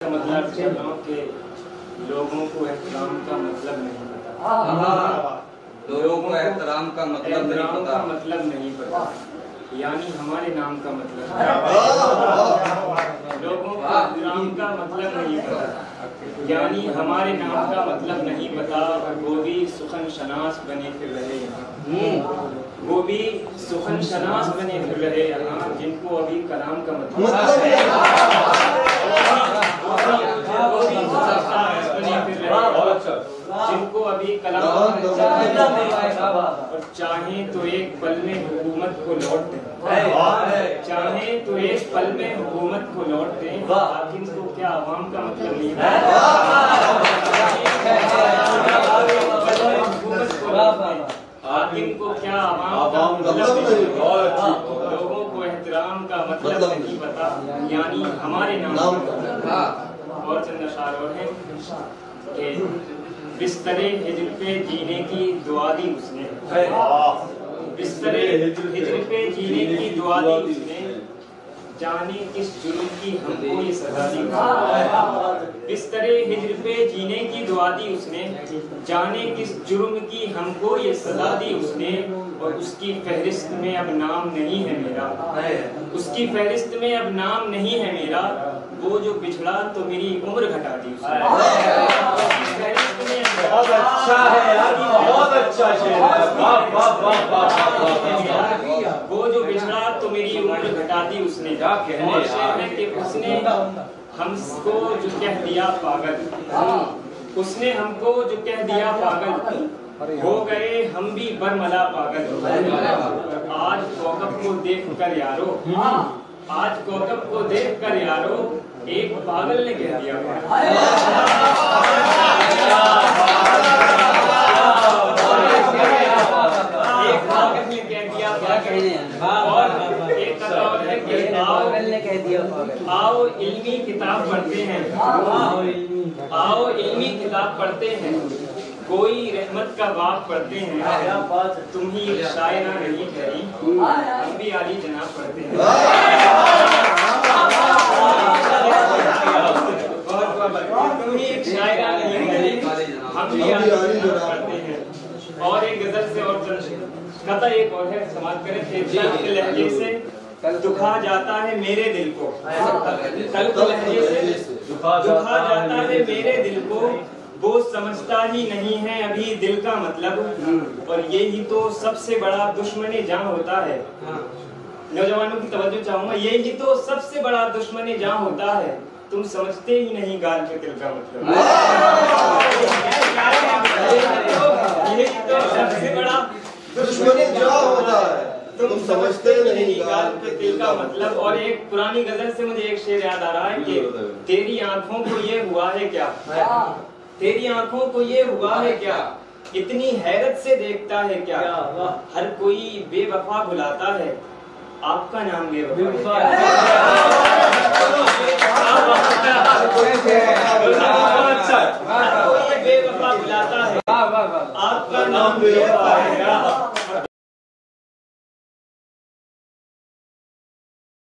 मतलब कि लोगों को एहतराम का मतलब नहीं पता। लोगों को एहतराम का मतलब नहीं पता, यानी हमारे नाम का मतलब। लोगों को एहतराम का मतलब नहीं पता, यानी हमारे नाम का मतलब नहीं पता। वो भी सुखन शनास बने फिर रहे यहाँ, वो भी सुखन शनास बने फिर रहे यहाँ, जिनको अभी कलाम का जिनको अभी कलाम और चाहे तो एक पल में हुकूमत को लौट दें, चाहे तो एक पल में हुकूमत को लौट दें, हाकिम को क्या आवाम का मतलब नहीं है। हाकिम को क्या आवाम का मतलब नहीं है। लोगों को एहतराम का मतलब नहीं पता, यानी हमारे नाम का। और चंद अशार और हैं कि बिस्तरे हिज्र पे जीने की दुआ दी उसने, बिस्तरे हिज्र पे जीने की दुआ दी उसने, जाने किस जुर्म की हमको ये सजा दी। बिस्तरे हिज्र पे जीने की दुआ दी उसने, जाने किस जुर्म की हमको ये सजा दी उसने। और उसकी फहरिस्त में अब नाम नहीं है मेरा, उसकी फहरिस्त में अब नाम नहीं है मेरा। वो जो बिछड़ा तो मेरी उम्र घटा दी उसने। बहुत अच्छा है यार, बहुत अच्छा शेर है। वाह वाह वाह वाह। वो जो बिछड़ा तो मेरी उम्र घटा दी उसने। क्या कहने और शेर है कि उसने हमको जो कह दिया पागल, उसने हमको जो कह दिया पागल, हो गए हम भी बरमला पागल। आज कौकब को देख कर यारो, आज कौकब को देख कर यारो, एक पागल ने कह दिया एक पागल ने कह दिया और एक और है कि आओ इल्मी किताब पढ़ते हैं, आओ इल्मी किताब पढ़ते हैं, कोई रहमत का बाप पढ़ते हैं। तुम ही शायरा नहीं ठहरी, हम भी आली जनाब पढ़ते हैं। तुम ही एक शायरा नहीं ठहरी, हम भी आली जनाब पढ़ते हैं। और एक गजल से और कथा एक और है, समाप्त करें के लहजे से दुखा जाता है मेरे दिल को, तल्ख लहजे से दुखा जाता है मेरे दिल को। वो समझता ही नहीं है अभी दिल का मतलब, और यही तो सबसे बड़ा दुश्मन जान होता है। नौजवानों की तवज्जो चाहूंगा, यही तो सबसे बड़ा दुश्मन जान होता है, तुम समझते ही नहीं गाल पे दिल का मतलब। यही तो सबसे बड़ा दुश्मन जान होता है, तुम समझते ही नहीं गाल पे दिल का मतलब। और एक पुरानी गजल से मुझे एक शेर याद आ रहा है कि तेरी आंखों को ये हुआ है क्या, तेरी आंखों को ये हुआ है क्या, इतनी हैरत से देखता है क्या, हर कोई बेवफा बुलाता है, आपका नाम बेवफा बेवफा बुलाता है, आपका नाम बेवफा